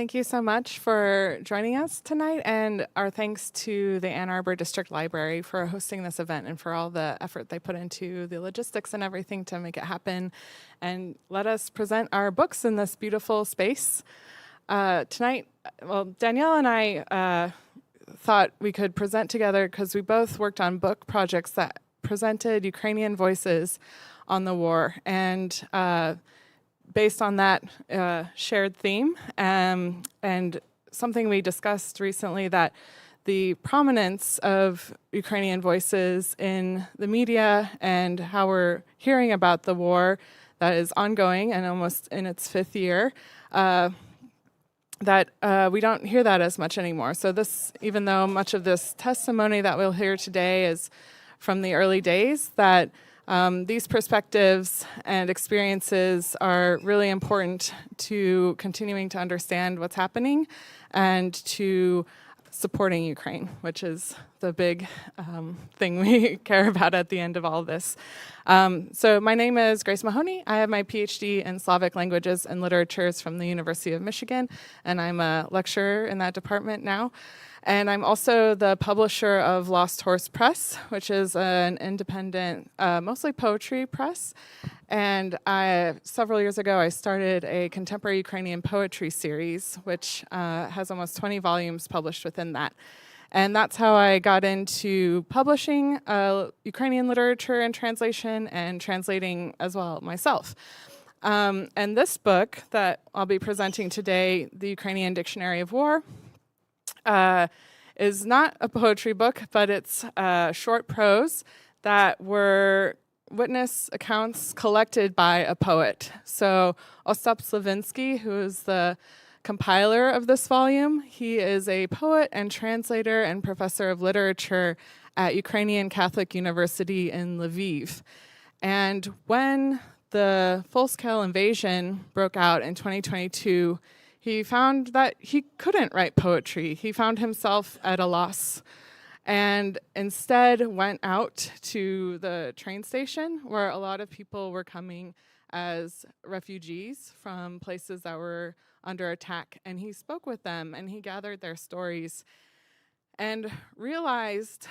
Thank you so much for joining us tonight, and our thanks to the Ann Arbor District Library for hosting this event and for all the effort they put into the logistics and everything to make it happen and let us present our books in this beautiful space. Tonight, well, Danielle and I thought we could present together because we both worked on book projects that presented Ukrainian voices on the war, and based on that shared theme, and something we discussed recently, that the prominence of Ukrainian voices in the media and how we're hearing about the war that is ongoing and almost in its 5th year, that we don't hear that as much anymore. So this, even though much of this testimony that we'll hear today is from the early days, that these perspectives and experiences are really important to continuing to understand what's happening and to supporting Ukraine, which is the big thing we care about at the end of all this. So my name is Grace Mahoney. I have my PhD in Slavic languages and literatures from the University of Michigan, and I'm a lecturer in that department now. And I'm also the publisher of Lost Horse Press, which is an independent, mostly poetry press. And several years ago, I started a contemporary Ukrainian poetry series, which has almost 20 volumes published within that. And that's how I got into publishing Ukrainian literature and translation, and translating as well myself. And this book that I'll be presenting today, The Ukrainian Dictionary of War, is not a poetry book, but it's short prose that were witness accounts collected by a poet. So Ostap Slyvynksy, who is the compiler of this volume, he is a poet and translator and professor of literature at Ukrainian Catholic University in Lviv. And when the full-scale invasion broke out in 2022, he found that he couldn't write poetry. He found himself at a loss, and instead went out to the train station where a lot of people were coming as refugees from places that were under attack. And he spoke with them, and he gathered their stories, and realized,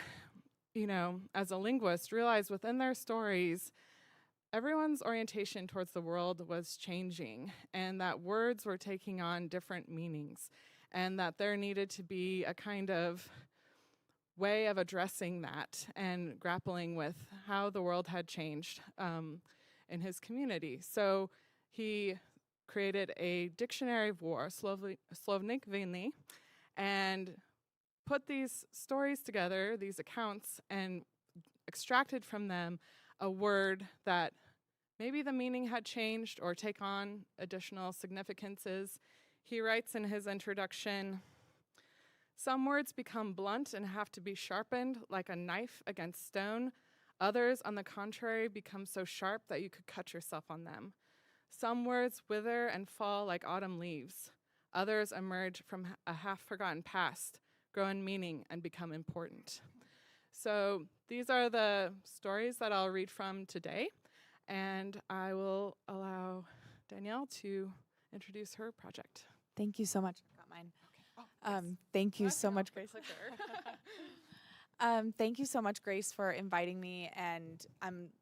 as a linguist, realized within their stories, everyone's orientation towards the world was changing, and that words were taking on different meanings, and that there needed to be a kind of way of addressing that and grappling with how the world had changed in his community. So he created a dictionary of war, Slyvynksy, and put these stories together, these accounts, and extracted from them a word that maybe the meaning had changed or take on additional significances. He writes in his introduction, "Some words become blunt and have to be sharpened like a knife against stone. Others, on the contrary, become so sharp that you could cut yourself on them. Some words wither and fall like autumn leaves. Others emerge from a half-forgotten past, grow in meaning, and become important." So these are the stories that I'll read from today, and I will allow Danielle to introduce her project. Thank you so much. I got mine. Okay. Oh, yes. Thank you so much, Grace. Grace. Thank you so much, Grace, for inviting me, and I'm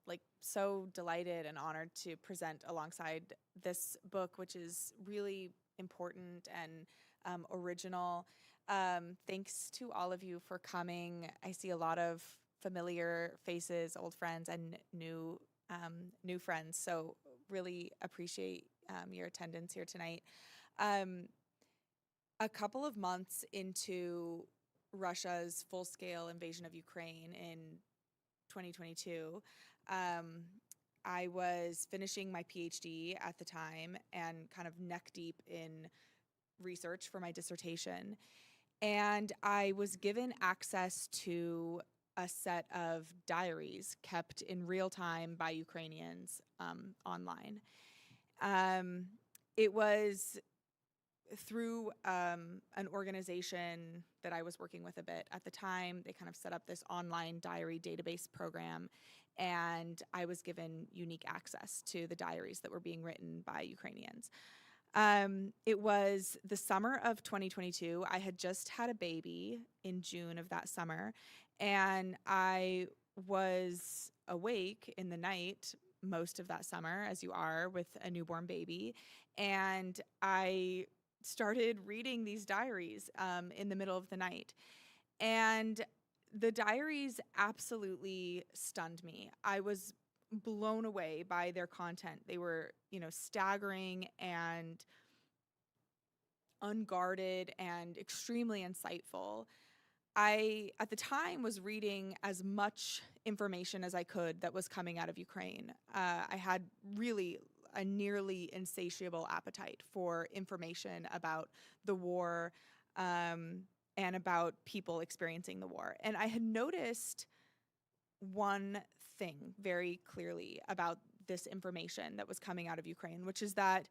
so delighted and honored to present alongside this book, which is really important and original. Thanks to all of you for coming. I see a lot of familiar faces, old friends, and new friends. So really appreciate your attendance here tonight. A couple of months into Russia's full-scale invasion of Ukraine in 2022, I was finishing my PhD at the time and kind of neck deep in research for my dissertation. And I was given access to a set of diaries kept in real time by Ukrainians online. It was through an organization that I was working with a bit at the time. They kind of set up this online diary database program, and I was given unique access to the diaries that were being written by Ukrainians. It was the summer of 2022. I had just had a baby in June of that summer, and I was awake in the night most of that summer, as you are with a newborn baby. And I started reading these diaries in the middle of the night. And the diaries absolutely stunned me. I was blown away by their content. They were, staggering and unguarded and extremely insightful. I, at the time, was reading as much information as I could that was coming out of Ukraine. I had really a nearly insatiable appetite for information about the war and about people experiencing the war. And I had noticed one thing very clearly about this information that was coming out of Ukraine, which is that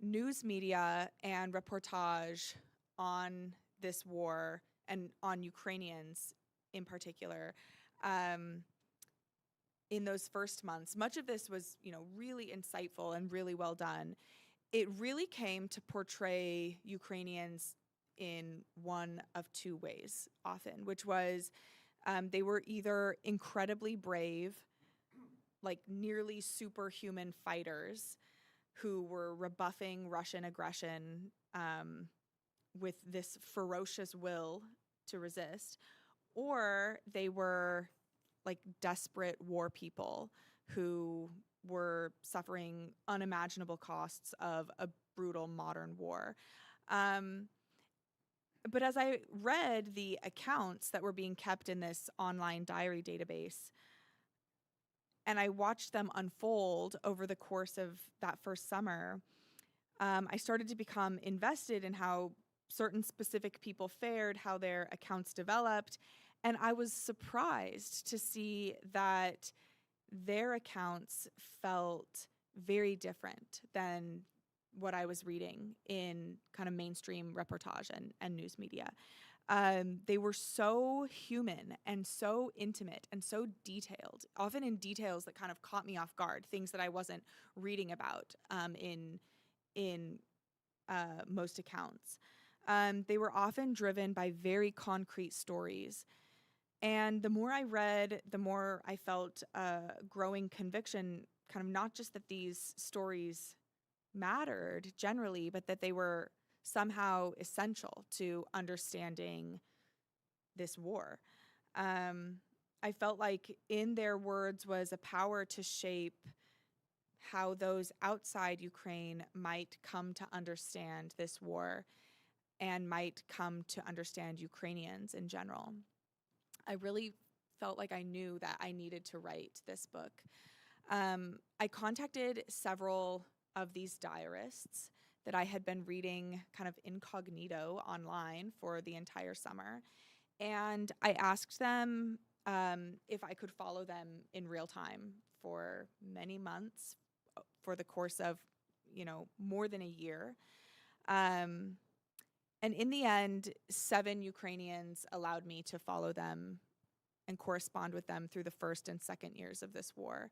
news media and reportage on this war and on Ukrainians in particular, in those first months, much of this was, really insightful and really well done. It really came to portray Ukrainians in one of two ways often, which was they were either incredibly brave, like nearly superhuman fighters who were rebuffing Russian aggression with this ferocious will to resist, or they were like desperate war people who were suffering unimaginable costs of a brutal modern war. But as I read the accounts that were being kept in this online diary database, and I watched them unfold over the course of that first summer, I started to become invested in how certain specific people fared, how their accounts developed. And I was surprised to see that their accounts felt very different than what I was reading in kind of mainstream reportage and news media. They were so human and so intimate and so detailed, often in details that kind of caught me off guard, things that I wasn't reading about in most accounts. They were often driven by very concrete stories. And the more I read, the more I felt growing conviction, kind of not just that these stories mattered generally, but that they were somehow essential to understanding this war. I felt like in their words was a power to shape how those outside Ukraine might come to understand this war and might come to understand Ukrainians in general. I really felt like I knew that I needed to write this book. I contacted several of these diarists that I had been reading kind of incognito online for the entire summer. And I asked them if I could follow them in real time for many months, for the course of, more than a year. And in the end, 7 Ukrainians allowed me to follow them and correspond with them through the first and second years of this war.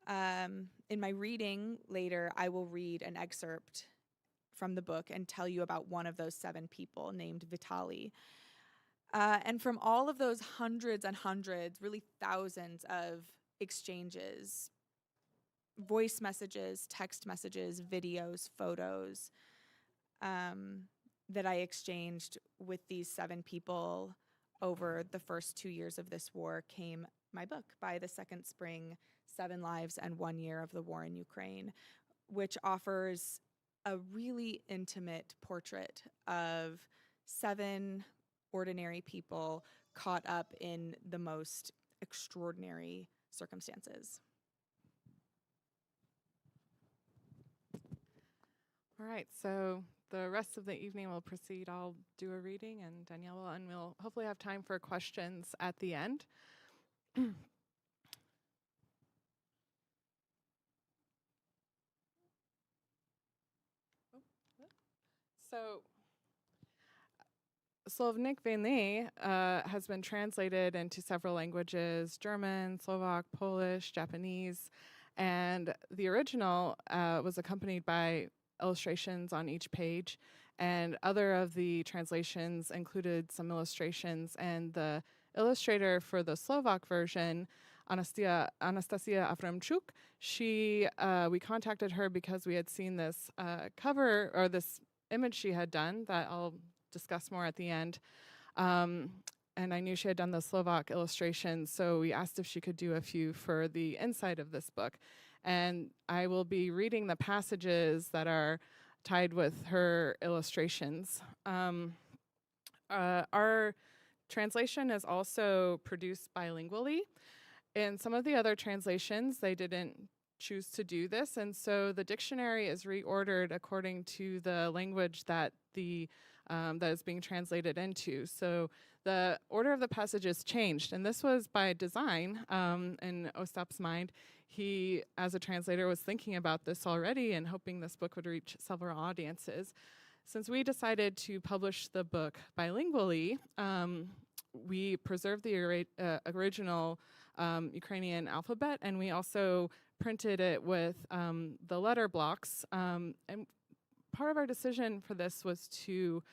In my reading later, I will read an excerpt from the book and tell you about one of those 7 people named Vitaly. And from all of those hundreds and hundreds, really thousands of exchanges, voice messages, text messages, videos, photos, that I exchanged with these 7 people over the first 2 years of this war came my book, By the Second Spring, 7 Lives and 1 Year of the War in Ukraine, which offers a really intimate portrait of 7 ordinary people caught up in the most extraordinary circumstances. All right, so the rest of the evening will proceed. I'll do a reading, and Danielle will, and we'll hopefully have time for questions at the end. So, Slyvynksy has been translated into several languages: German, Slovak, Polish, Japanese, and the original was accompanied by illustrations on each page, and other of the translations included some illustrations. And the illustrator for the Slovak version, Anastasia Avramchuk, we contacted her because we had seen this cover, or this image she had done that I'll discuss more at the end. And I knew she had done the Slovak illustrations, so we asked if she could do a few for the inside of this book. And I will be reading the passages that are tied with her illustrations. Our translation is also produced bilingually. In some of the other translations, they didn't choose to do this, and so the dictionary is reordered according to the language that that is being translated into. So the order of the passages changed, and this was by design in Ostap's mind. He, as a translator, was thinking about this already and hoping this book would reach several audiences. Since we decided to publish the book bilingually, we preserved the original Ukrainian alphabet, and we also printed it with the letter blocks. And part of our decision for this was to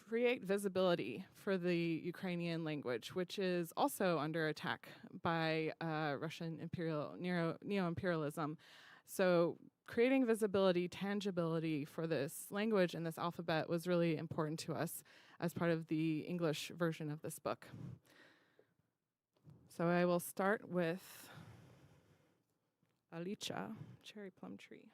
create visibility for the Ukrainian language, which is also under attack by Russian neo-imperialism. So creating visibility, tangibility for this language and this alphabet was really important to us as part of the English version of this book. So I will start with Alicha, cherry plum tree.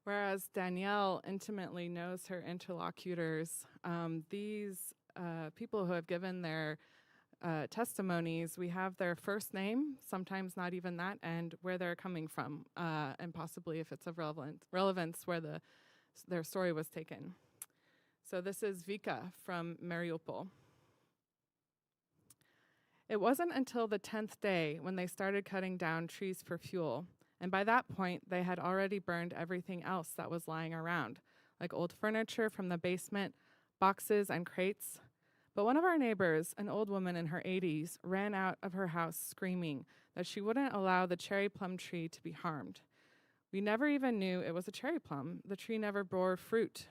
Whereas Danielle intimately knows her interlocutors, these people who have given their testimonies, we have their first name, sometimes not even that, and where they're coming from, and possibly if it's of relevance where their story was taken. So this is Vika from Mariupol. It wasn't until the 10th day when they started cutting down trees for fuel, and by that point, they had already burned everything else that was lying around, like old furniture from the basement, boxes and crates. But one of our neighbors, an old woman in her 80s, ran out of her house screaming that she wouldn't allow the cherry plum tree to be harmed. We never even knew it was a cherry plum. The tree never bore fruit.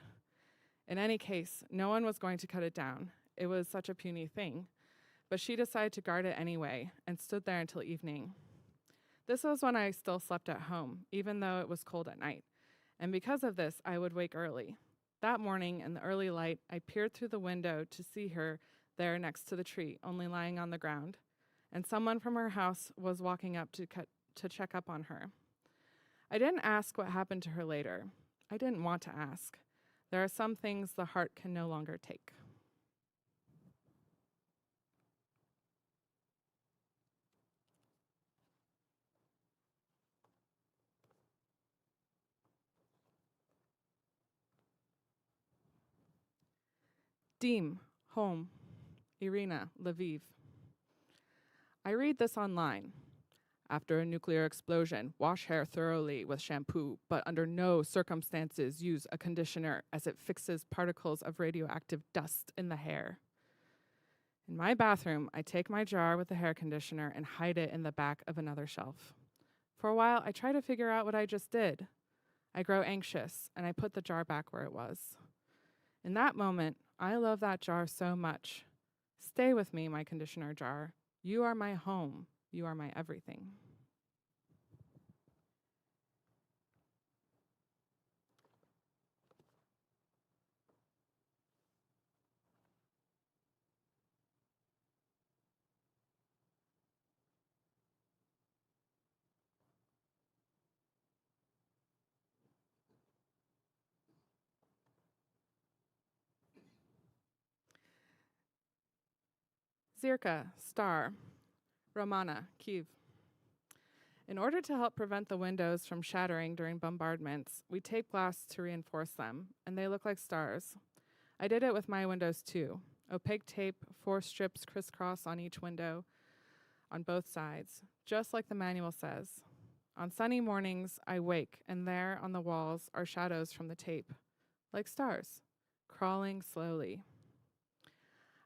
In any case, no one was going to cut it down. It was such a puny thing. But she decided to guard it anyway and stood there until evening. This was when I still slept at home, even though it was cold at night. And because of this, I would wake early. That morning, in the early light, I peered through the window to see her there next to the tree, only lying on the ground. And someone from her house was walking up to check up on her. I didn't ask what happened to her later. I didn't want to ask. There are some things the heart can no longer take. Dim, home. Irina, Lviv. I read this online. After a nuclear explosion, wash hair thoroughly with shampoo, but under no circumstances use a conditioner as it fixes particles of radioactive dust in the hair. In my bathroom, I take my jar with the hair conditioner and hide it in the back of another shelf. For a while, I try to figure out what I just did. I grow anxious, and I put the jar back where it was. In that moment, I love that jar so much. Stay with me, my conditioner jar. You are my home. You are my everything. Zirka, star. Romana, Kyiv. In order to help prevent the windows from shattering during bombardments, we tape glass to reinforce them, and they look like stars. I did it with my windows too. Opaque tape, 4 strips crisscross on each window, on both sides, just like the manual says. On sunny mornings, I wake, and there on the walls are shadows from the tape, like stars, crawling slowly.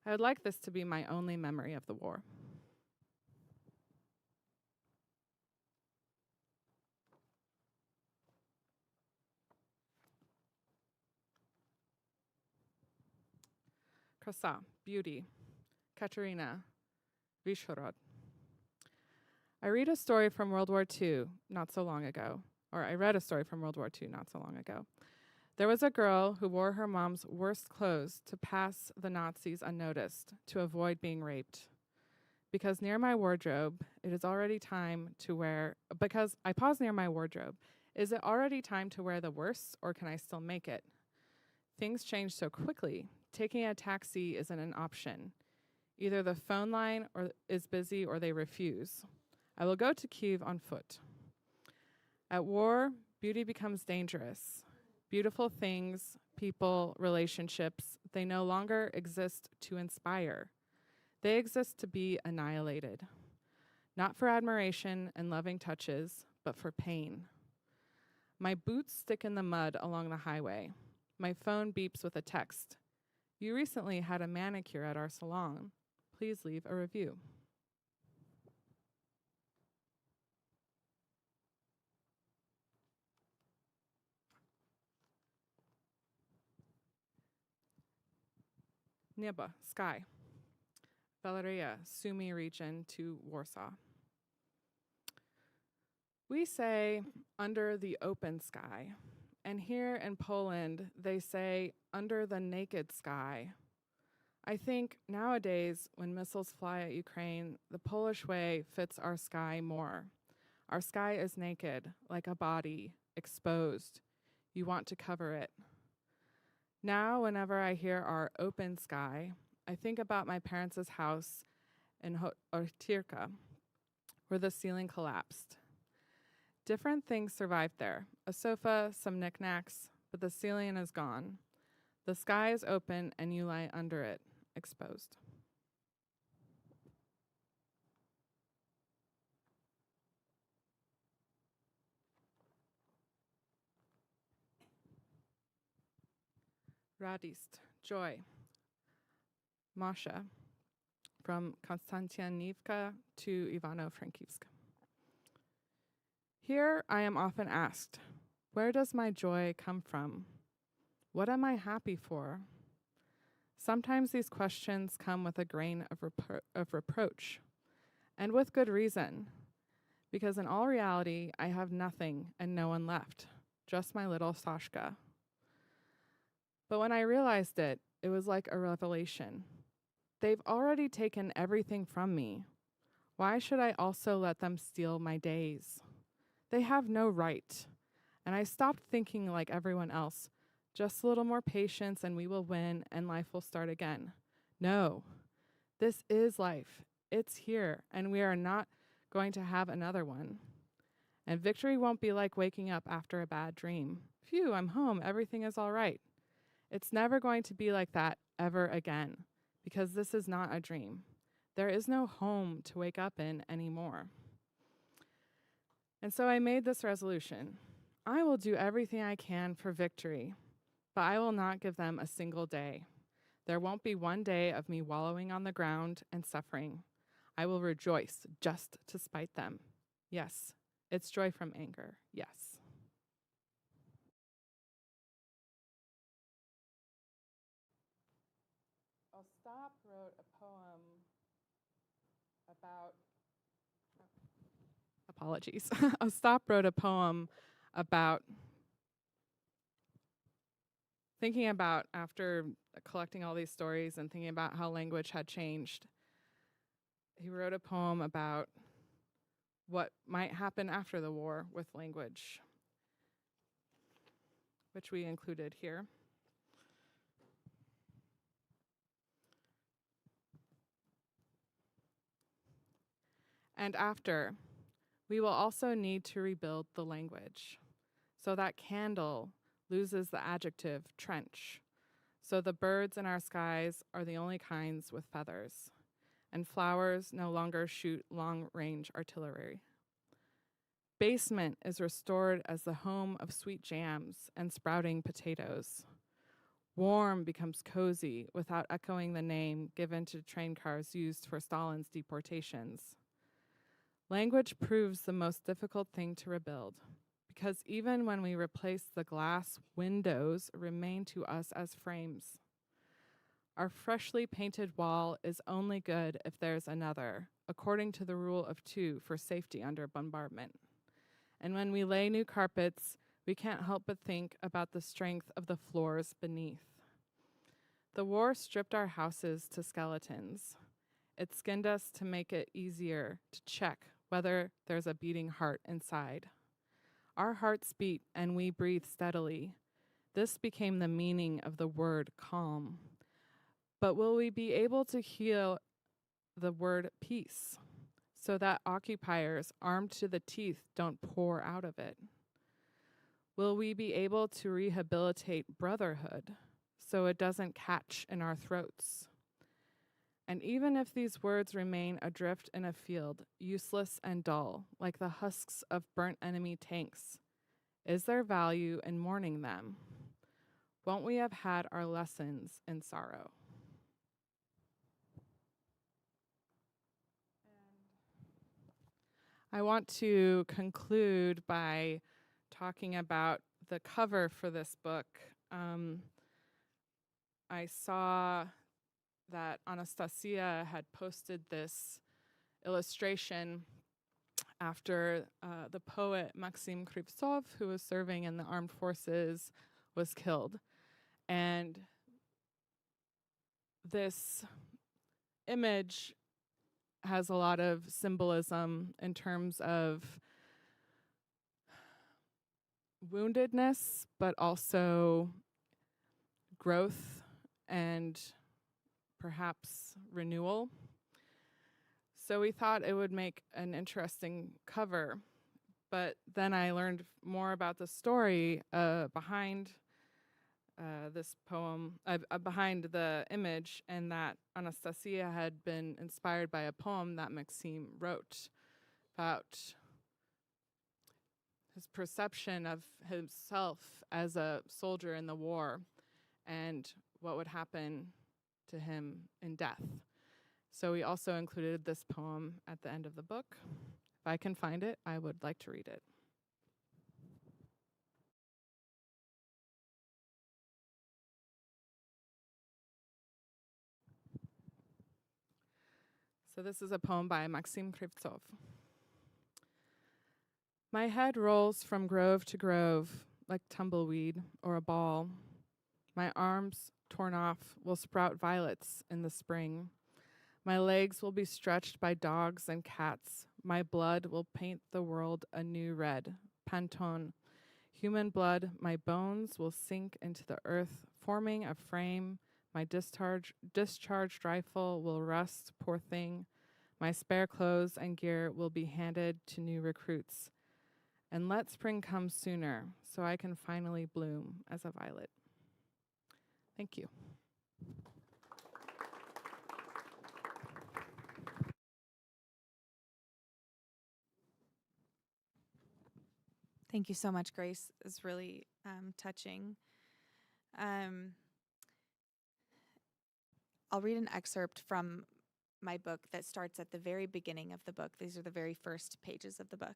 I would like this to be my only memory of the war. Krasa, beauty. Katerina, Vishorod. I read a story from World War II not so long ago, or I read a story from World War II not so long ago. There was a girl who wore her mom's worst clothes to pass the Nazis unnoticed, to avoid being raped. Because near my wardrobe, it is already time to wear, because I pause near my wardrobe, is it already time to wear the worst, or can I still make it? Things change so quickly. Taking a taxi isn't an option. Either the phone line is busy or they refuse. I will go to Kyiv on foot. At war, beauty becomes dangerous. Beautiful things, people, relationships, they no longer exist to inspire. They exist to be annihilated. Not for admiration and loving touches, but for pain. My boots stick in the mud along the highway. My phone beeps with a text. You recently had a manicure at our salon. Please leave a review. Nieba, sky. Valeria, Sumy region to Warsaw. We say under the open sky, and here in Poland, they say under the naked sky. I think nowadays, when missiles fly at Ukraine, the Polish way fits our sky more. Our sky is naked, like a body, exposed. You want to cover it. Now, whenever I hear our open sky, I think about my parents' house in Ortyrka, where the ceiling collapsed. Different things survived there. A sofa, some knickknacks, but the ceiling is gone. The sky is open and you lie under it, exposed. Radist, joy. Masha, from Konstantinivka to Ivano-Frankivsk. Here I am often asked, where does my joy come from? What am I happy for? Sometimes these questions come with a grain of reproach, and with good reason, because in all reality, I have nothing and no one left, just my little Sashka. But when I realized it, it was like a revelation. They've already taken everything from me. Why should I also let them steal my days? They have no right. And I stopped thinking like everyone else, just a little more patience and we will win and life will start again. No, this is life. It's here and we are not going to have another one. And victory won't be like waking up after a bad dream. Phew, I'm home, everything is all right. It's never going to be like that ever again, because this is not a dream. There is no home to wake up in anymore. And so I made this resolution. I will do everything I can for victory, but I will not give them a single day. There won't be one day of me wallowing on the ground and suffering. I will rejoice just to spite them. Yes, it's joy from anger, yes. Ostap wrote a poem about, apologies. Ostap wrote a poem about thinking about, after collecting all these stories and thinking about how language had changed, he wrote a poem about what might happen after the war with language, which we included here. And after, we will also need to rebuild the language. So that candle loses the adjective trench. So the birds in our skies are the only kinds with feathers. And flowers no longer shoot long-range artillery. Basement is restored as the home of sweet jams and sprouting potatoes. Warm becomes cozy without echoing the name given to train cars used for Stalin's deportations. Language proves the most difficult thing to rebuild, because even when we replace the glass, windows remain to us as frames. Our freshly painted wall is only good if there's another, according to the rule of 2 for safety under bombardment. And when we lay new carpets, we can't help but think about the strength of the floors beneath. The war stripped our houses to skeletons. It skinned us to make it easier to check whether there's a beating heart inside. Our hearts beat and we breathe steadily. This became the meaning of the word calm. But will we be able to heal the word peace so that occupiers armed to the teeth don't pour out of it? Will we be able to rehabilitate brotherhood so it doesn't catch in our throats? And even if these words remain adrift in a field, useless and dull, like the husks of burnt enemy tanks, is there value in mourning them? Won't we have had our lessons in sorrow? I want to conclude by talking about the cover for this book. I saw that Anastasia had posted this illustration after the poet Maxim Krivtsov, who was serving in the armed forces, was killed. And this image has a lot of symbolism in terms of woundedness, but also growth and perhaps renewal. So we thought it would make an interesting cover. But then I learned more about the story behind this poem, behind the image, and that Anastasia had been inspired by a poem that Maxim wrote about his perception of himself as a soldier in the war and what would happen to him in death. So we also included this poem at the end of the book. If I can find it, I would like to read it. So this is a poem by Maxim Krivtsov. My head rolls from grove to grove like tumbleweed or a ball. My arms, torn off, will sprout violets in the spring. My legs will be stretched by dogs and cats. My blood will paint the world a new red, Pantone. Human blood, my bones will sink into the earth, forming a frame. My discharged rifle will rust, poor thing. My spare clothes and gear will be handed to new recruits. And let spring come sooner, so I can finally bloom as a violet. Thank you. Thank you so much, Grace. It's really touching. I'll read an excerpt from my book that starts at the very beginning of the book. These are the very first pages of the book.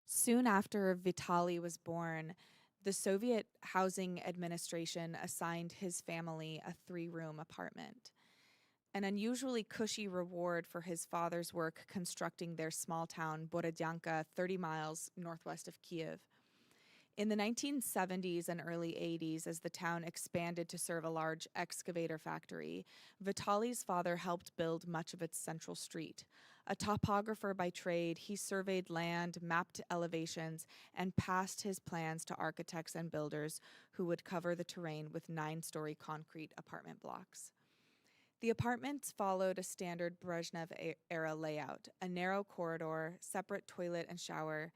Soon after Vitaly was born, the Soviet Housing Administration assigned his family a 3-room apartment, an unusually cushy reward for his father's work constructing their small town Borodyanka 30 miles northwest of Kiev. In the 1970s and early 80s, as the town expanded to serve a large excavator factory, Vitaly's father helped build much of its central street. A topographer by trade, he surveyed land, mapped elevations, and passed his plans to architects and builders who would cover the terrain with 9-story concrete apartment blocks. The apartments followed a standard Brezhnev-era layout, a narrow corridor, separate toilet and shower,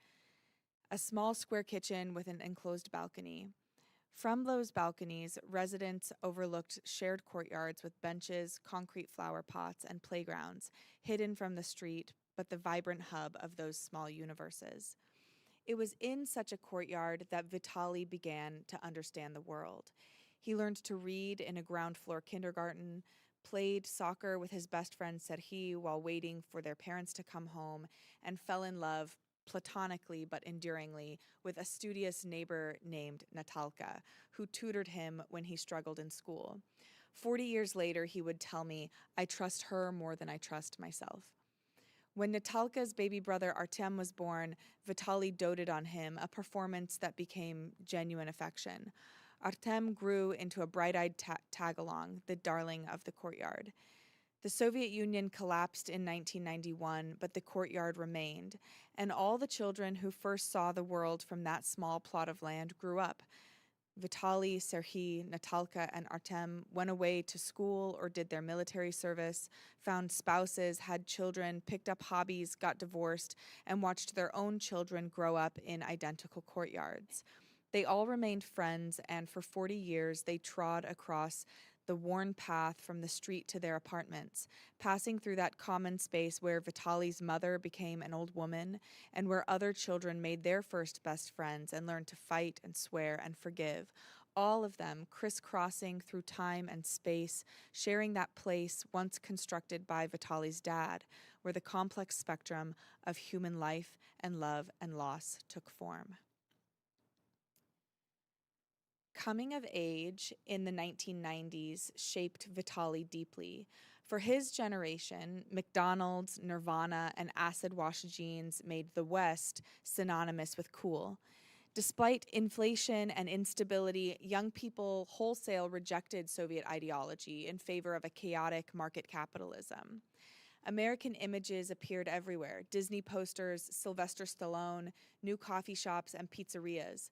a small square kitchen with an enclosed balcony. From those balconies, residents overlooked shared courtyards with benches, concrete flower pots, and playgrounds, hidden from the street, but the vibrant hub of those small universes. It was in such a courtyard that Vitaly began to understand the world. He learned to read in a ground-floor kindergarten, played soccer with his best friend Serhiy while waiting for their parents to come home, and fell in love platonically but enduringly with a studious neighbor named Natalka, who tutored him when he struggled in school. 40 years later, he would tell me, "I trust her more than I trust myself." When Natalka's baby brother Artem was born, Vitaly doted on him, a performance that became genuine affection. Artem grew into a bright-eyed tag-along, the darling of the courtyard. The Soviet Union collapsed in 1991, but the courtyard remained, and all the children who first saw the world from that small plot of land grew up. Vitaly, Serhiy, Natalka, and Artem went away to school or did their military service, found spouses, had children, picked up hobbies, got divorced, and watched their own children grow up in identical courtyards. They all remained friends, and for 40 years they trod across the worn path from the street to their apartments, passing through that common space where Vitaly's mother became an old woman and where other children made their first best friends and learned to fight and swear and forgive. All of them crisscrossing through time and space, sharing that place once constructed by Vitaly's dad, where the complex spectrum of human life and love and loss took form. Coming of age in the 1990s shaped Vitaly deeply. For his generation, McDonald's, Nirvana, and acid wash jeans made the West synonymous with cool. Despite inflation and instability, young people wholesale rejected Soviet ideology in favor of a chaotic market capitalism. American images appeared everywhere: Disney posters, Sylvester Stallone, new coffee shops, and pizzerias.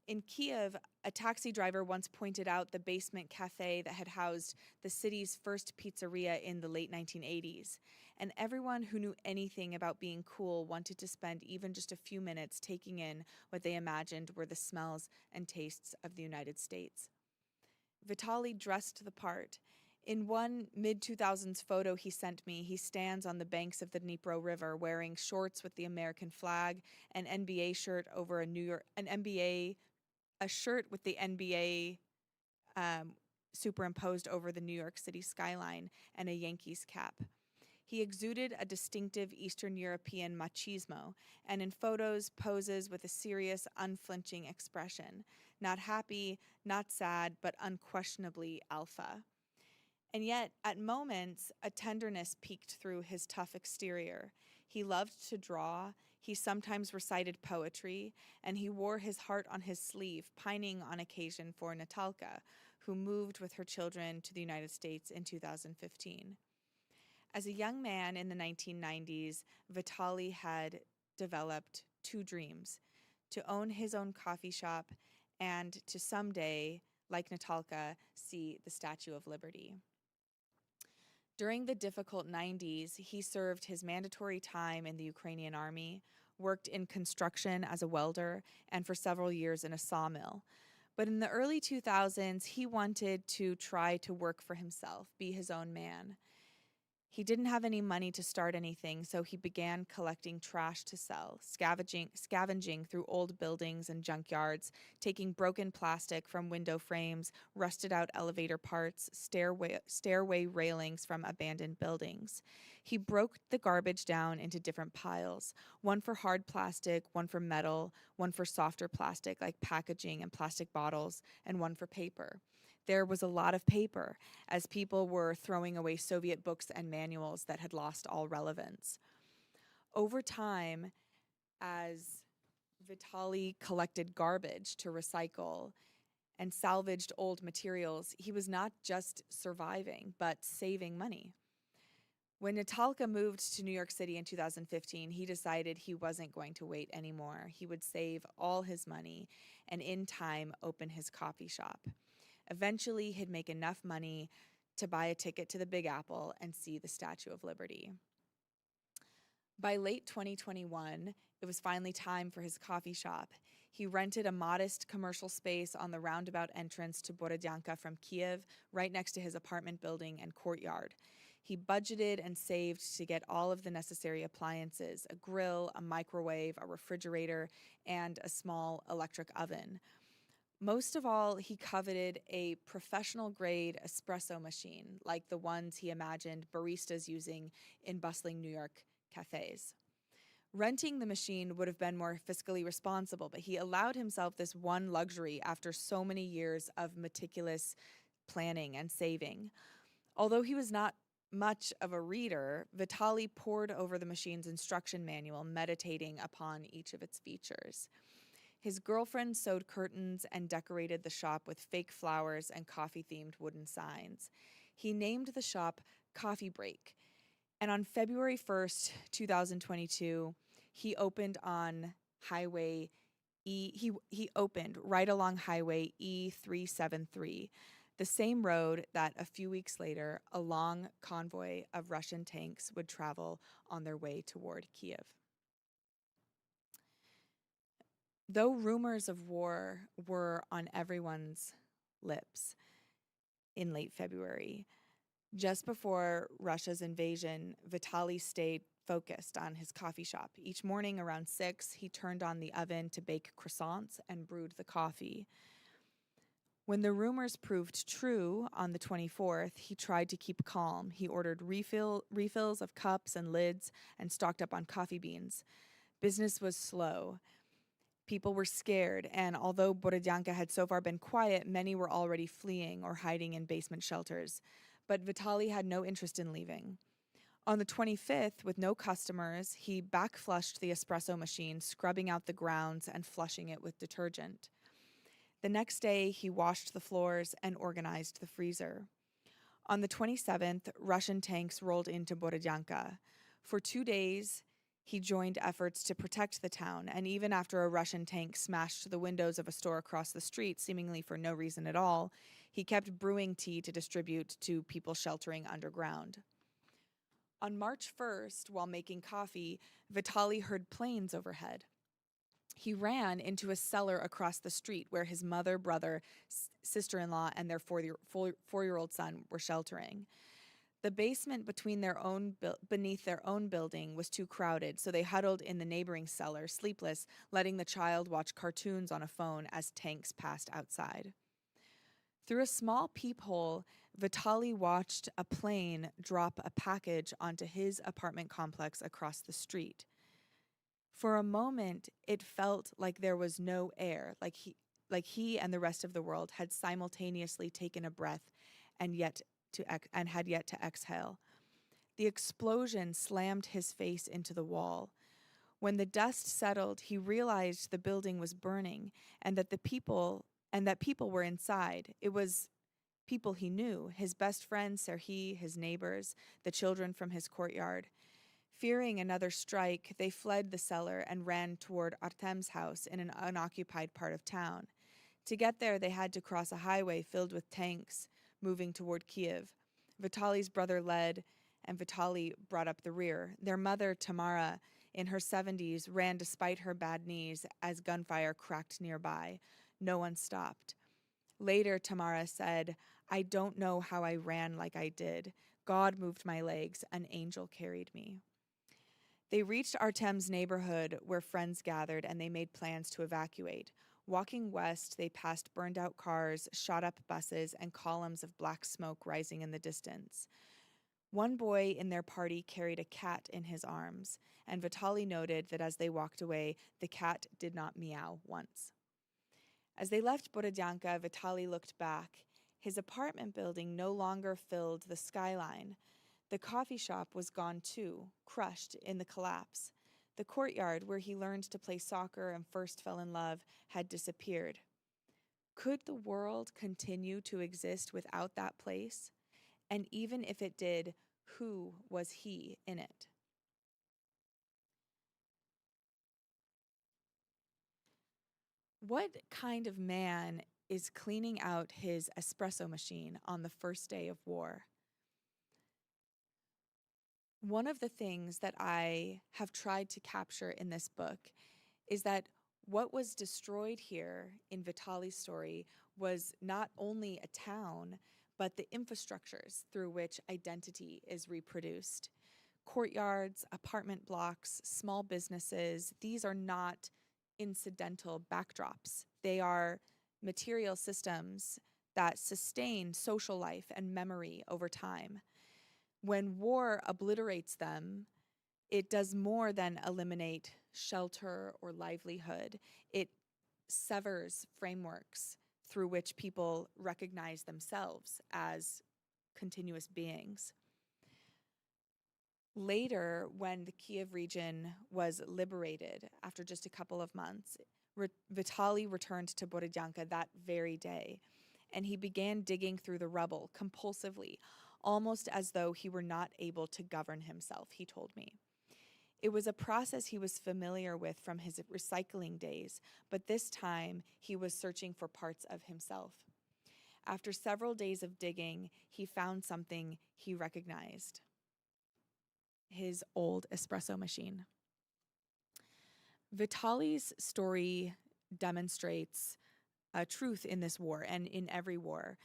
In Kiev, a taxi driver once pointed out the basement cafe that had housed the city's first pizzeria in the late 1980s, and everyone who knew anything about being cool wanted to spend even just a few minutes taking in what they imagined were the smells and tastes of the United States. Vitaly dressed the part. In one mid-2000s photo he sent me, he stands on the banks of the Dnipro River wearing shorts with the American flag, an NBA shirt over a shirt with the NBA superimposed over the New York City skyline, and a Yankees cap. He exuded a distinctive Eastern European machismo, and in photos poses with a serious, unflinching expression. Not happy, not sad, but unquestionably alpha. And yet, at moments, a tenderness peeked through his tough exterior. He loved to draw, he sometimes recited poetry, and he wore his heart on his sleeve, pining on occasion for Natalka, who moved with her children to the United States in 2015. As a young man in the 1990s, Vitaly had developed two dreams: to own his own coffee shop and to someday, like Natalka, see the Statue of Liberty. During the difficult 90s, he served his mandatory time in the Ukrainian army, worked in construction as a welder, and for several years in a sawmill. But in the early 2000s, he wanted to try to work for himself, be his own man. He didn't have any money to start anything, so he began collecting trash to sell, scavenging through old buildings and junkyards, taking broken plastic from window frames, rusted out elevator parts, stairway railings from abandoned buildings. He broke the garbage down into different piles, one for hard plastic, one for metal, one for softer plastic like packaging and plastic bottles, and one for paper. There was a lot of paper, as people were throwing away Soviet books and manuals that had lost all relevance. Over time, as Vitaly collected garbage to recycle and salvaged old materials, he was not just surviving, but saving money. When Natalka moved to New York City in 2015, he decided he wasn't going to wait anymore. He would save all his money and in time open his coffee shop. Eventually, he'd make enough money to buy a ticket to the Big Apple and see the Statue of Liberty. By late 2021, it was finally time for his coffee shop. He rented a modest commercial space on the roundabout entrance to Borodyanka from Kiev, right next to his apartment building and courtyard. He budgeted and saved to get all of the necessary appliances: a grill, a microwave, a refrigerator, and a small electric oven. Most of all, he coveted a professional-grade espresso machine, like the ones he imagined baristas using in bustling New York cafes. Renting the machine would have been more fiscally responsible, but he allowed himself this one luxury after so many years of meticulous planning and saving. Although he was not much of a reader, Vitaly pored over the machine's instruction manual, meditating upon each of its features. His girlfriend sewed curtains and decorated the shop with fake flowers and coffee-themed wooden signs. He named the shop Coffee Break. And on February 1st, 2022, he opened on Highway he opened right along Highway E373, the same road that a few weeks later a long convoy of Russian tanks would travel on their way toward Kiev. Though rumors of war were on everyone's lips in late February, just before Russia's invasion, Vitaly stayed focused on his coffee shop. Each morning around 6, he turned on the oven to bake croissants and brewed the coffee. When the rumors proved true on the 24th, he tried to keep calm. He ordered refills of cups and lids and stocked up on coffee beans. Business was slow. People were scared, and although Borodyanka had so far been quiet, many were already fleeing or hiding in basement shelters. But Vitaly had no interest in leaving. On the 25th, with no customers, he backflushed the espresso machine, scrubbing out the grounds and flushing it with detergent. The next day, he washed the floors and organized the freezer. On the 27th, Russian tanks rolled into Borodyanka. For 2 days, he joined efforts to protect the town, and even after a Russian tank smashed the windows of a store across the street, seemingly for no reason at all, he kept brewing tea to distribute to people sheltering underground. On March 1st, while making coffee, Vitaly heard planes overhead. He ran into a cellar across the street where his mother, brother, sister-in-law, and their four-year-old son were sheltering. The basement beneath their own building was too crowded, so they huddled in the neighboring cellar, sleepless, letting the child watch cartoons on a phone as tanks passed outside. Through a small peephole, Vitaly watched a plane drop a package onto his apartment complex across the street. For a moment, it felt like there was no air, like he and the rest of the world had simultaneously taken a breath and had yet to exhale. The explosion slammed his face into the wall. When the dust settled, he realized the building was burning and that people were inside. It was people he knew, his best friend Serhiy, his neighbors, the children from his courtyard. Fearing another strike, they fled the cellar and ran toward Artem's house in an unoccupied part of town. To get there, they had to cross a highway filled with tanks moving toward Kiev. Vitaly's brother led, and Vitaly brought up the rear. Their mother, Tamara, in her 70s, ran despite her bad knees as gunfire cracked nearby. No one stopped. Later, Tamara said, "I don't know how I ran like I did. God moved my legs. An angel carried me." They reached Artem's neighborhood where friends gathered, and they made plans to evacuate. Walking west, they passed burned-out cars, shot-up buses, and columns of black smoke rising in the distance. One boy in their party carried a cat in his arms, and Vitaly noted that as they walked away, the cat did not meow once. As they left Borodyanka, Vitaly looked back. His apartment building no longer filled the skyline. The coffee shop was gone too, crushed in the collapse. The courtyard, where he learned to play soccer and first fell in love, had disappeared. Could the world continue to exist without that place? And even if it did, who was he in it? What kind of man is cleaning out his espresso machine on the first day of war? One of the things that I have tried to capture in this book is that what was destroyed here in Vitaly's story was not only a town, but the infrastructures through which identity is reproduced. Courtyards, apartment blocks, small businesses, these are not incidental backdrops. They are material systems that sustain social life and memory over time. When war obliterates them, It does more than eliminate shelter or livelihood. It severs frameworks through which people recognize themselves as continuous beings. Later, when the Kiev region was liberated after just a couple of months, Vitaly returned to Borodyanka that very day, and he began digging through the rubble compulsively, almost as though he were not able to govern himself, he told me. It was a process he was familiar with from his recycling days, but this time he was searching for parts of himself. After several days of digging, he found something he recognized: his old espresso machine. Vitaly's story demonstrates a truth in this war and in every war,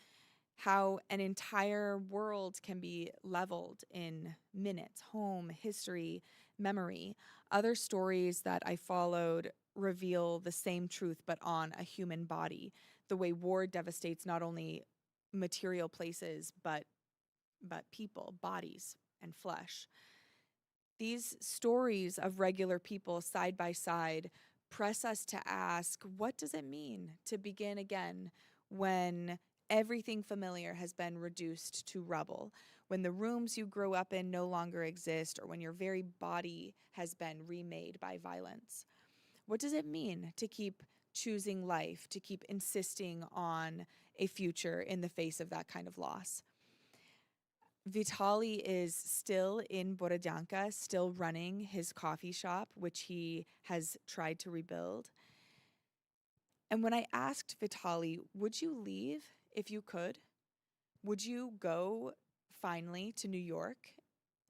how an entire world can be leveled in minutes: home, history, memory. Other stories that I followed reveal the same truth, but on a human body, the way war devastates not only material places, but people, bodies, and flesh. These stories of regular people side by side press us to ask, what does it mean to begin again when everything familiar has been reduced to rubble, when the rooms you grew up in no longer exist, or when your very body has been remade by violence? What does it mean to keep choosing life, to keep insisting on a future in the face of that kind of loss? Vitaly is still in Borodyanka, still running his coffee shop, which he has tried to rebuild. And when I asked Vitaly, would you leave if you could? Would you go finally to New York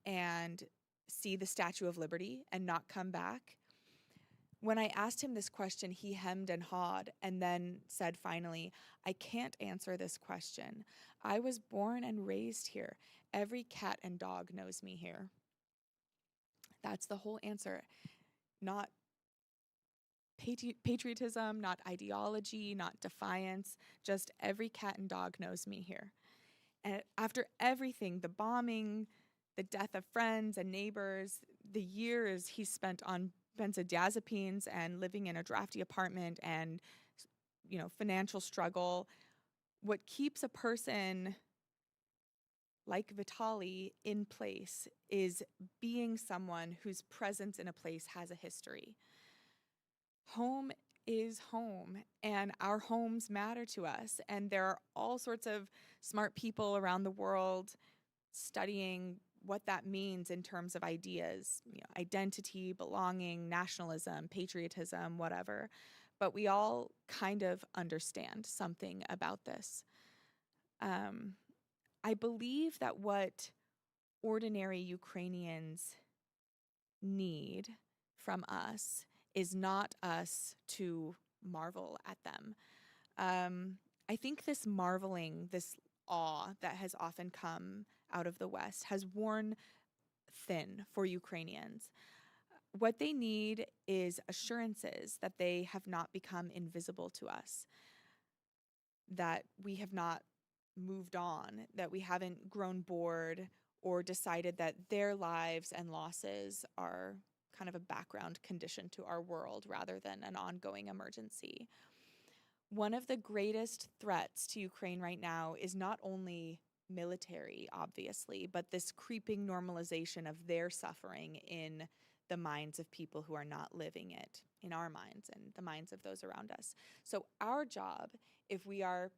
and see the Statue of Liberty and not come back? When I asked him this question, he hemmed and hawed and then said finally, I can't answer this question. I was born and raised here. Every cat and dog knows me here. That's the whole answer. Not patriotism, not ideology, not defiance, just every cat and dog knows me here. And after everything, the bombing, the death of friends and neighbors, the years he spent on benzodiazepines and living in a drafty apartment and, financial struggle, what keeps a person like Vitaly in place is being someone whose presence in a place has a history. Home is home, and our homes matter to us. And there are all sorts of smart people around the world studying what that means in terms of ideas, identity, belonging, nationalism, patriotism, whatever. But we all kind of understand something about this. I believe that what ordinary Ukrainians need from us is not us to marvel at them. I think this marveling, this awe that has often come out of the West has worn thin for Ukrainians. What they need is assurances that they have not become invisible to us, that we have not moved on, that we haven't grown bored or decided that their lives and losses are kind of a background condition to our world rather than an ongoing emergency. One of the greatest threats to Ukraine right now is not only military, obviously, but this creeping normalization of their suffering in the minds of people who are not living it, in our minds and the minds of those around us. So our job, if we are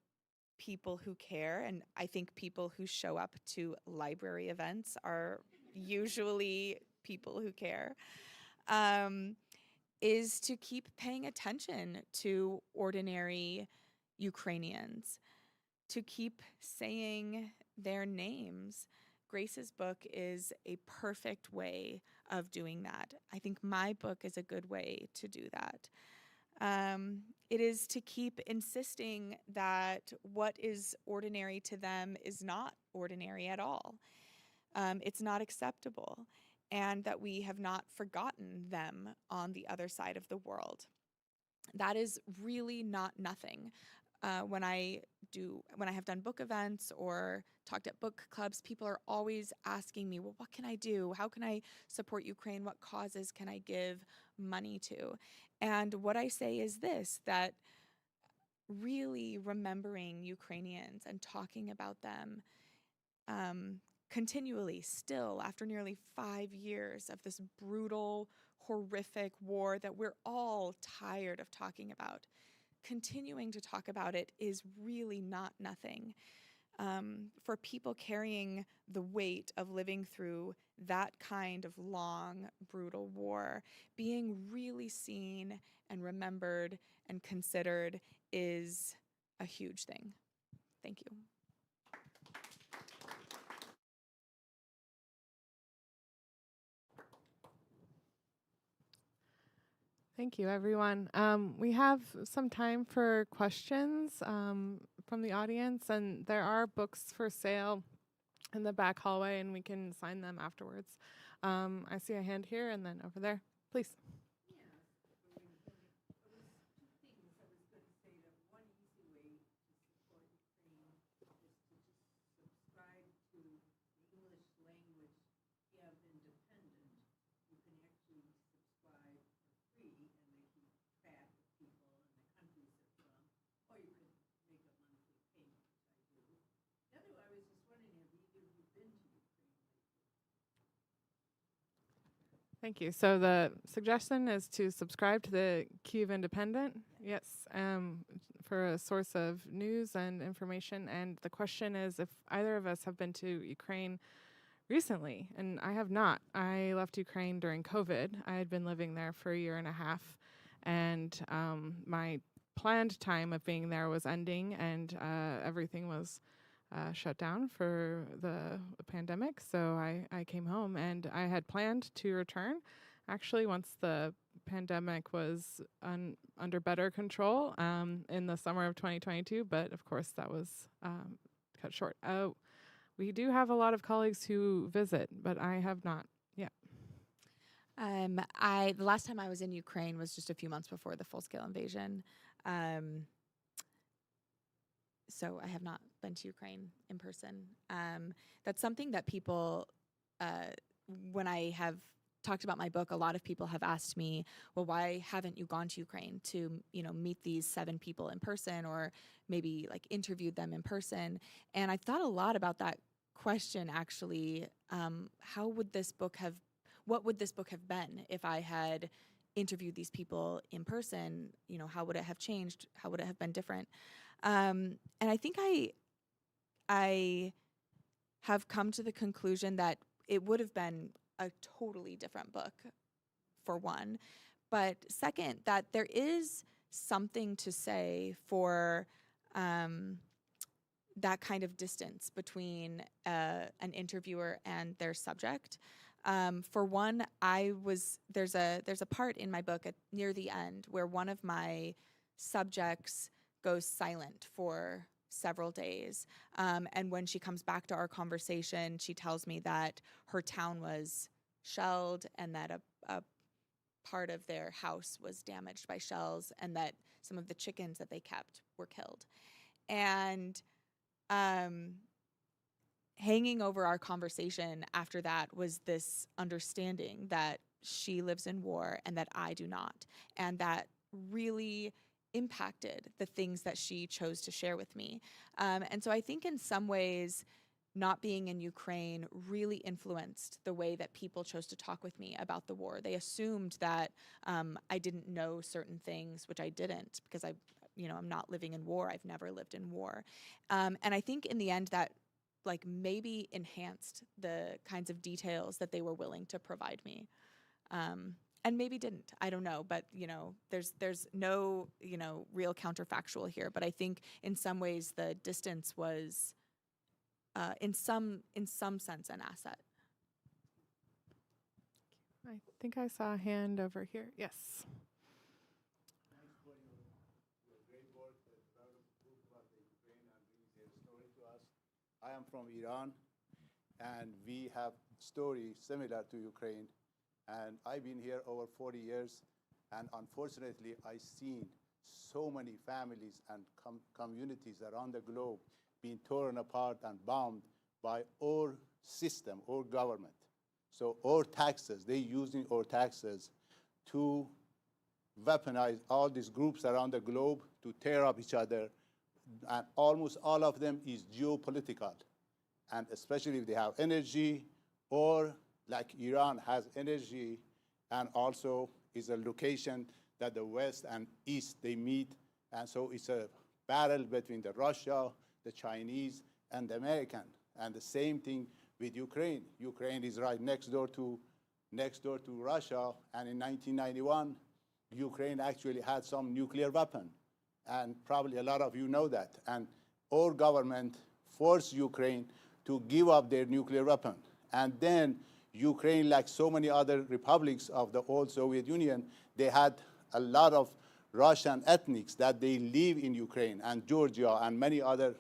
people who care, and I think people who show up to library events are usually people who care, is to keep paying attention to ordinary Ukrainians, to keep saying their names. Grace's book is a perfect way of doing that. I think my book is a good way to do that. It is to keep insisting that what is ordinary to them is not ordinary at all. It's not acceptable, and that we have not forgotten them on the other side of the world. That is really not nothing. when I have done book events or talked at book clubs, people are always asking me, well, what can I do? How can I support Ukraine? What causes can I give money to? And what I say is this, that really remembering Ukrainians and talking about them continually, still after nearly 5 years of this brutal, horrific war that we're all tired of talking about, continuing to talk about it is really not nothing. For people carrying the weight of living through that kind of long, brutal war, being really seen and remembered and considered is a huge thing. Thank you. Thank you, everyone. We have some time for questions from the audience, and there are books for sale in the back hallway, and we can sign them afterwards. I see a hand here and then over there. Please. Thank you. So the suggestion is to subscribe to the Kyiv Independent, yes, for a source of news and information. And the question is if either of us have been to Ukraine recently, and I have not. I left Ukraine during COVID. I had been living there for a year and a half, and my planned time of being there was ending, and everything was shut down for the pandemic. So I came home, and I had planned to return actually once the pandemic was under better control in the summer of 2022. But of course, that was cut short. We do have a lot of colleagues who visit, but I have not yet. The last time I was in Ukraine was just a few months before the full-scale invasion. So I have not been to Ukraine in person. That's something that people, when I have talked about my book, a lot of people have asked me, well, why haven't you gone to Ukraine to, meet these 7 people in person, or maybe like interviewed them in person? And I thought a lot about that question, actually. What would this book have been if I had interviewed these people in person? How would it have changed? How would it have been different? And I think I have come to the conclusion that it would have been a totally different book, for one. But second, that there is something to say for that kind of distance between an interviewer and their subject. For one, there's a part in my book near the end where one of my subjects goes silent for several days. And when she comes back to our conversation, she tells me that her town was shelled and that a part of their house was damaged by shells and that some of the chickens that they kept were killed. And hanging over our conversation after that was this understanding that she lives in war and that I do not. And that really impacted the things that she chose to share with me. And so I think in some ways, not being in Ukraine really influenced the way that people chose to talk with me about the war. They assumed that I didn't know certain things, which I didn't, because I'm not living in war. I've never lived in war. And I think in the end that maybe enhanced the kinds of details that they were willing to provide me. And maybe didn't, I don't know, but there's no real counterfactual here. But I think in some ways the distance was in some sense an asset. I think I saw a hand over here. Yes. Thanks for your great work. Proud of book about the Ukraine and bringing their story to us. I am from Iran, and we have stories similar to Ukraine. And I've been here over 40 years, and unfortunately, I've seen so many families and communities around the globe being torn apart and bombed by our system, our government. So our taxes, they using our taxes to weaponize all these groups around the globe to tear up each other. And almost all of them is geopolitical. And especially if they have energy, or like Iran has energy, and also is a location that the West and East, they meet. And so it's a battle between the Russia, the Chinese, and the American. And the same thing with Ukraine. Ukraine is right next door to Russia. And in 1991, Ukraine actually had some nuclear weapon. And probably a lot of you know that. And our government forced Ukraine to give up their nuclear weapon. And then Ukraine, like so many other republics of the old Soviet Union, they had a lot of Russian ethnics that they live in Ukraine and Georgia and many other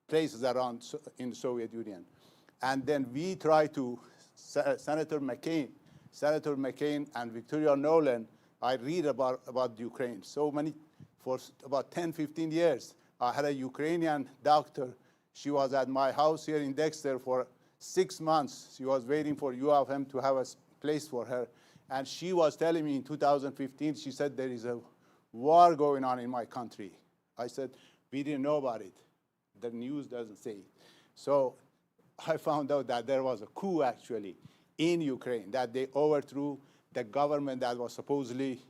places around in the Soviet Union. And then we tried to, Senator McCain and Victoria Nuland, I read about Ukraine so many, for about 10, 15 years. I had a Ukrainian doctor. She was at my house here in Dexter for 6 months. She was waiting for U of M to have a place for her. And she was telling me in 2015, she said, there is a war going on in my country. I said, we didn't know about it. The news doesn't say it. So I found out that there was a coup actually in Ukraine, that they overthrew the government that was supposedly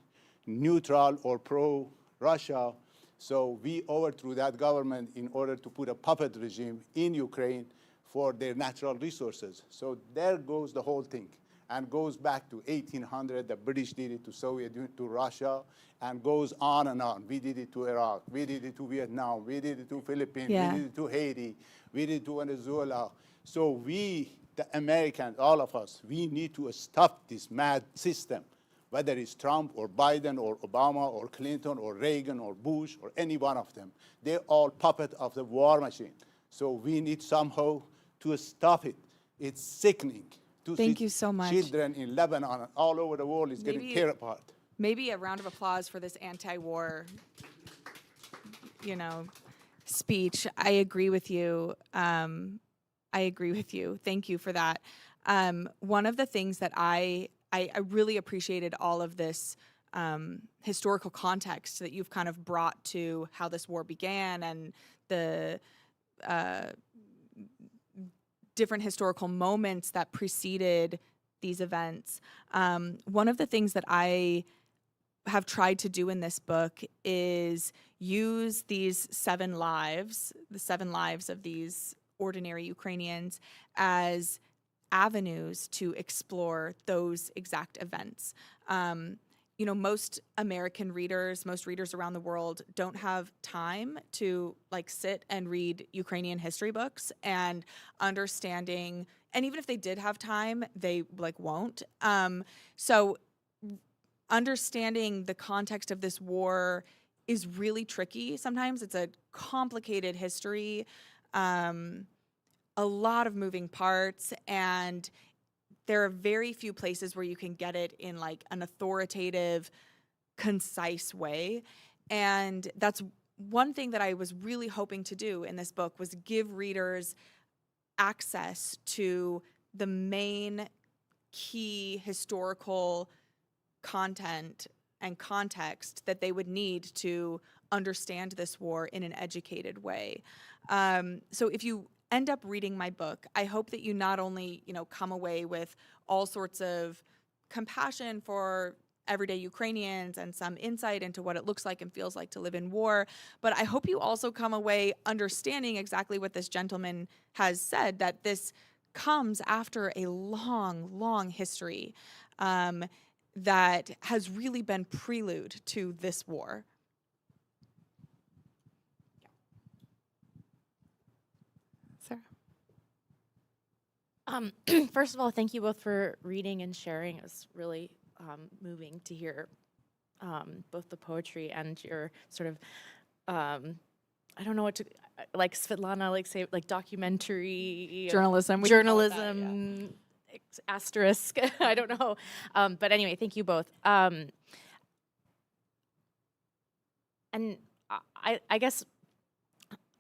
neutral or pro-Russia. So we overthrew that government in order to put a puppet regime in Ukraine for their natural resources. So there goes the whole thing, and goes back to 1800. The British did it to Soviet Union, to Russia, and goes on and on. We did it to Iraq. We did it to Vietnam. We did it to Philippines. Yeah. We did it to Haiti. We did it to Venezuela. So we, the Americans, all of us, we need to stop this mad system, whether it's Trump or Biden or Obama or Clinton or Reagan or Bush or any one of them. They're all puppet of the war machine. So we need somehow to stop it. It's sickening to Thank see you so much. children in Lebanon and all over the world is getting Maybe- tear apart. Maybe a round of applause for this anti-war, speech. I agree with you. Thank you for that. One of the things that I really appreciated all of this historical context that you've kind of brought to how this war began and the different historical moments that preceded these events. One of the things that I have tried to do in this book is use these 7 lives, the 7 lives of these ordinary Ukrainians, as avenues to explore those exact events. Most American readers, most readers around the world don't have time to sit and read Ukrainian history books and understanding, and even if they did have time, they won't. So understanding the context of this war is really tricky. Sometimes it's a complicated history, a lot of moving parts, and there are very few places where you can get it in an authoritative, concise way. And that's one thing that I was really hoping to do in this book, was give readers access to the main key historical content and context that they would need to understand this war in an educated way. So if you end up reading my book, I hope that you not only, come away with all sorts of compassion for everyday Ukrainians and some insight into what it looks like and feels like to live in war, but I hope you also come away understanding exactly what this gentleman has said, that this comes after a long, long history that has really been prelude to this war. Sarah. First of all, thank you both for reading and sharing. It was really moving to hear both the poetry and your sort of, I don't know what to, Svetlana, say, documentary. Journalism. we can call it that, yeah. Journalism, asterisk, I don't know. But anyway, thank you both. and I guess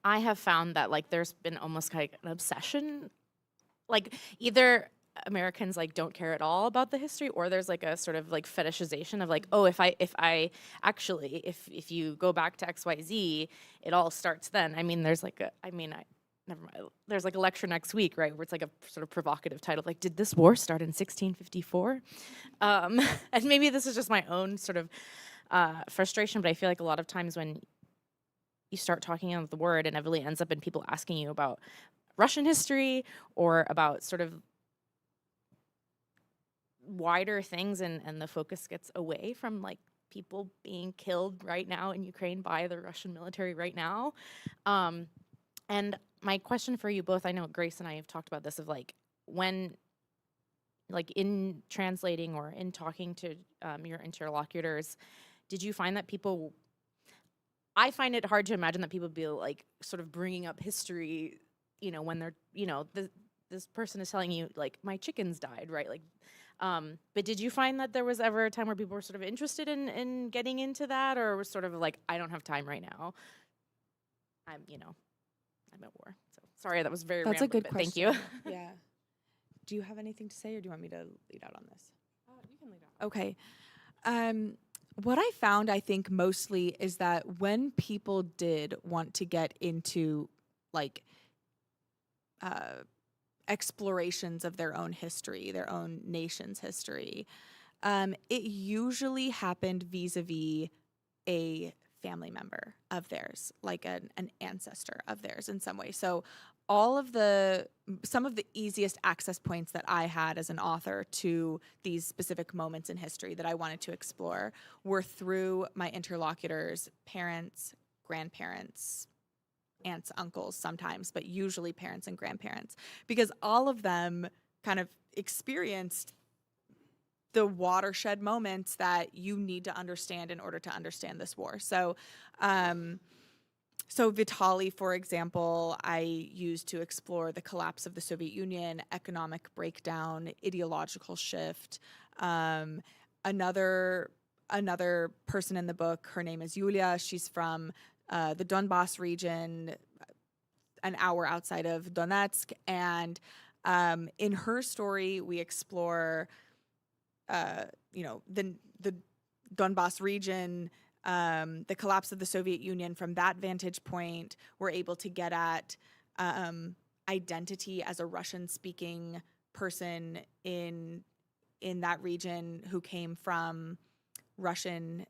I have found that like there's been almost like an obsession, like either Americans like don't care at all about the history, or there's like a sort of like fetishization of like, oh, if you go back to XYZ, it all starts then. I mean, there's like never mind. There's like a lecture next week, right, where it's like a sort of provocative title, like, did this war start in 1654? And maybe this is just my own sort of frustration, but I feel like a lot of times when you start talking about the word, and it really ends up in people asking you about Russian history or about sort of wider things, and the focus gets away from like people being killed right now in Ukraine by the Russian military right now. And my question for you both, I know Grace and I have talked about this, of like when, like in translating or in talking to your interlocutors, did you find that people, I find it hard to imagine that people be like sort of bringing up history, you know, when they're, you know, this person is telling you like, my chickens died, right? Like, but did you find that there was ever a time where people were sort of interested in getting into that, or was sort of like, I don't have time right now, I'm at war. So sorry, that was very That's a rambling, good but question. thank you. Yeah. Do you have anything to say, or do you want me to lead out on this? You can lead out. Okay. What I found, I think, mostly is that when people did want to get into like explorations of their own history, their own nation's history, it usually happened vis-a-vis a family member of theirs, like an ancestor of theirs in some way. So some of the easiest access points that I had as an author to these specific moments in history that I wanted to explore were through my interlocutors, parents, grandparents, aunts, uncles sometimes, but usually parents and grandparents, because all of them kind of experienced the watershed moments that you need to understand in order to understand this war. So, so Vitaly, for example, I used to explore the collapse of the Soviet Union, economic breakdown, ideological shift. Another person in the book, her name is Yulia. She's from the Donbas region, an hour outside of Donetsk. And in her story, we explore the Donbas region, the collapse of the Soviet Union. From that vantage point, we're able to get at identity as a Russian-speaking person in that region who came from Russian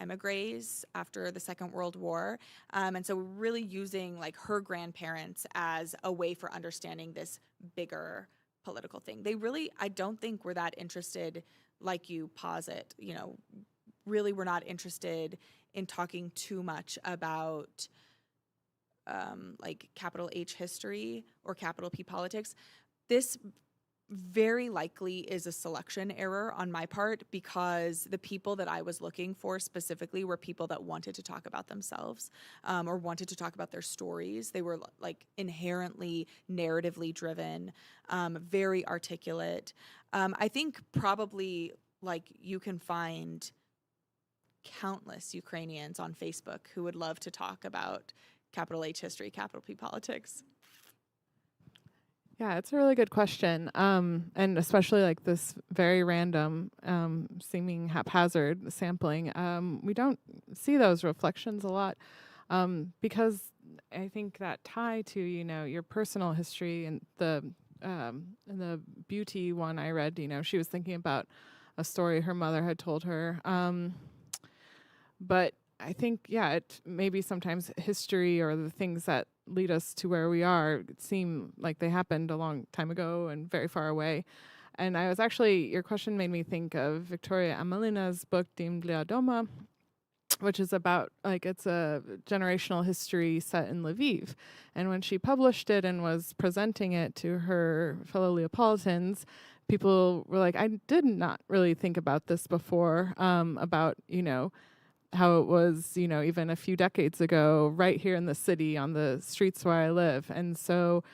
emigres after the Second World War. And so we're really using like her grandparents as a way for understanding this bigger political thing. They really, I don't think we're that interested, like you posit, really we're not interested in talking too much about like capital H history or capital P politics. This very likely is a selection error on my part, because the people that I was looking for specifically were people that wanted to talk about themselves or wanted to talk about their stories. They were like inherently narratively driven, very articulate. I think probably like you can find countless Ukrainians on Facebook who would love to talk about capital H history, capital P politics. Yeah, it's a really good question. And especially like this very random, seeming haphazard sampling. We don't see those reflections a lot because I think that tie to, your personal history and the beauty one I read, she was thinking about a story her mother had told her. But I think, it maybe sometimes history or the things that lead us to where we are seem like they happened a long time ago and very far away. And I was actually, your question made me think of Victoria Amelina's book, Dim dla Doma, which is about, it's a generational history set in Lviv. And when she published it and was presenting it to her fellow Neapolitans, people were like, I did not really think about this before, about, how it was, even a few decades ago, right here in the city on the streets where I live. And so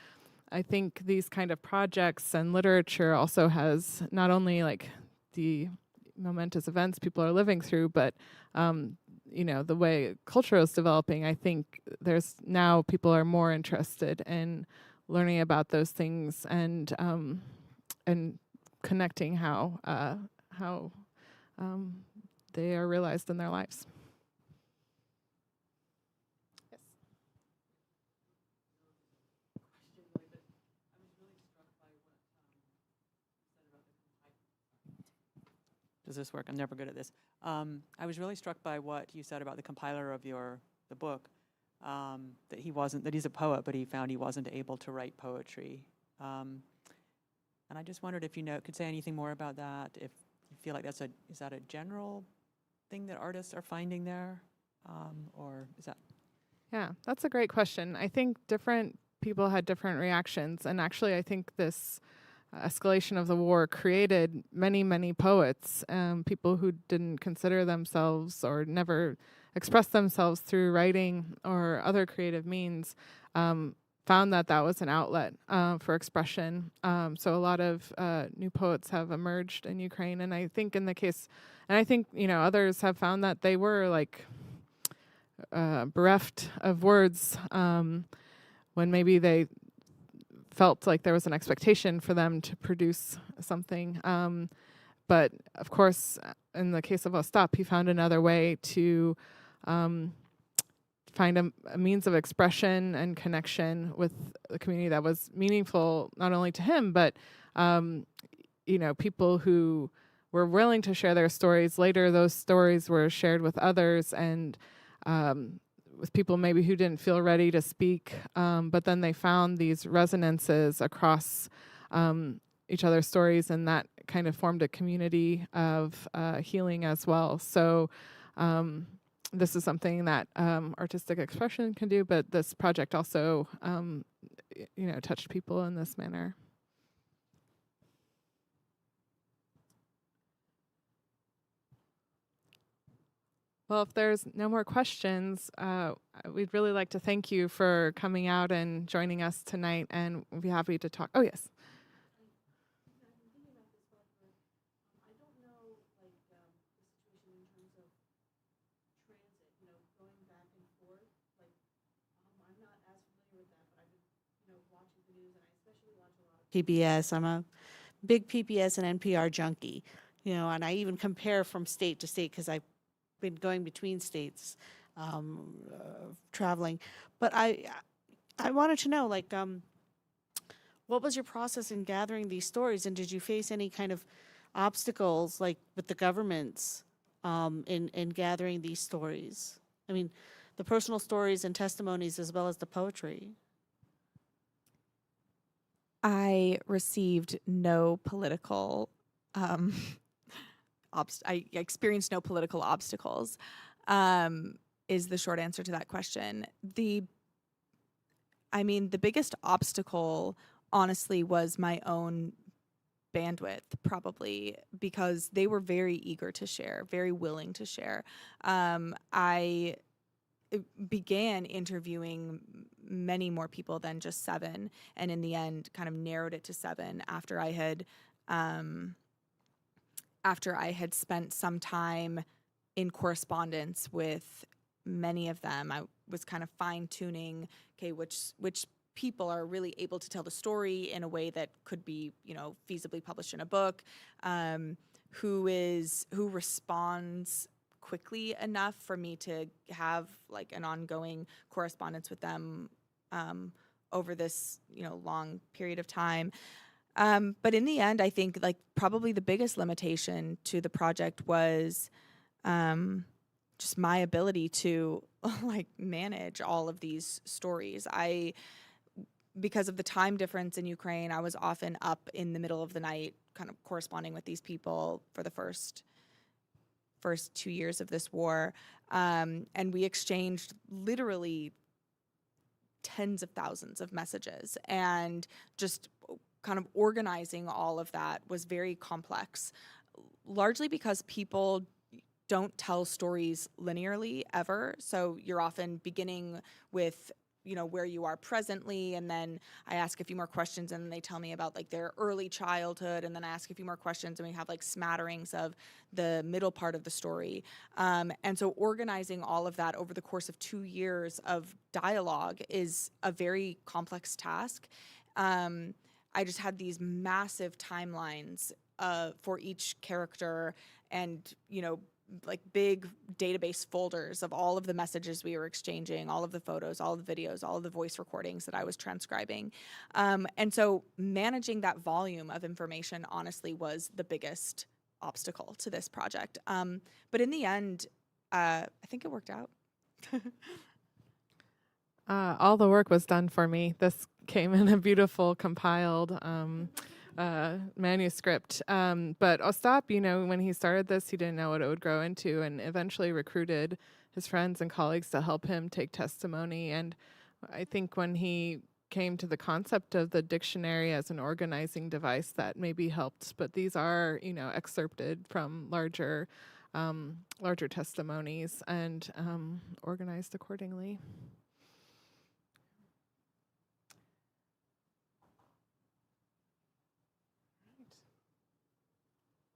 I think these kind of projects and literature also has not only like the momentous events people are living through, but the way culture is developing, I think there's now people are more interested in learning about those things and connecting how they are realized in their lives. Yes. Does this work? I'm never good at this. I was really struck by what you said about the compiler of the book, that he's a poet, but he found he wasn't able to write poetry. And I just wondered if could say anything more about that, if you feel like is that a general thing that artists are finding there? Or is that? Yeah, that's a great question. I think different people had different reactions. And actually, I think this escalation of the war created many, many poets, people who didn't consider themselves or never expressed themselves through writing or other creative means, found that was an outlet for expression. So a lot of new poets have emerged in Ukraine. And I think others have found that they were like bereft of words when maybe they felt like there was an expectation for them to produce something. But of course, in the case of Ostap, he found another way to find a means of expression and connection with the community that was meaningful not only to him, but people who were willing to share their stories. Later, those stories were shared with others and with people maybe who didn't feel ready to speak, but then they found these resonances across each other's stories, and that kind of formed a community of healing as well. So this is something that artistic expression can do, but this project also, touched people in this manner. Well, if there's no more questions, we'd really like to thank you for coming out and joining us tonight, and we'd be happy to talk. Oh, yes. PBS. I'm a big PBS and NPR junkie, and I even compare from state to state because I've been going between states, traveling. But I wanted to know, what was your process in gathering these stories, and did you face any kind of obstacles, like with the governments, in gathering these stories? I mean, the personal stories and testimonies as well as the poetry. I received no political, I experienced no political obstacles, is the short answer to that question. The biggest obstacle, honestly, was my own bandwidth, probably, because they were very eager to share, very willing to share. I began interviewing many more people than just 7, and in the end kind of narrowed it to 7 after I had spent some time in correspondence with many of them. I was kind of fine-tuning, okay, which people are really able to tell the story in a way that could be, feasibly published in a book, who responds quickly enough for me to have like an ongoing correspondence with them over this long period of time. But in the end, I think probably the biggest limitation to the project was just my ability to manage all of these stories. Because of the time difference in Ukraine, I was often up in the middle of the night kind of corresponding with these people for the first 2 years of this war, and we exchanged literally tens of thousands of messages, and just kind of organizing all of that was very complex, largely because people don't tell stories linearly ever. So you're often beginning with where you are presently, and then I ask a few more questions, and then they tell me about like their early childhood, and then I ask a few more questions, and we have like smatterings of the middle part of the story. And so organizing all of that over the course of 2 years of dialogue is a very complex task. I just had these massive timelines for each character, and like big database folders of all of the messages we were exchanging, all of the photos, all of the videos, all of the voice recordings that I was transcribing. And so managing that volume of information honestly was the biggest obstacle to this project. But in the end, I think it worked out. All the work was done for me. This came in a beautiful compiled manuscript. But Ostap, when he started this, he didn't know what it would grow into, and eventually recruited his friends and colleagues to help him take testimony. And I think when he came to the concept of the dictionary as an organizing device, that maybe helped. But these are, excerpted from larger testimonies and organized accordingly.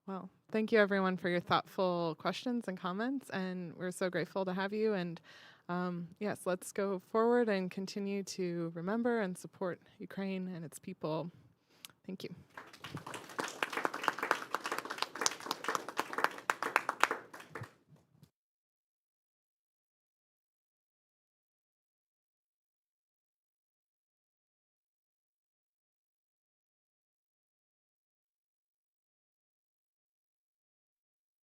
Well, thank you everyone for your thoughtful questions and comments, and we're so grateful to have you. And yes, let's go forward and continue to remember and support Ukraine and its people. Thank you.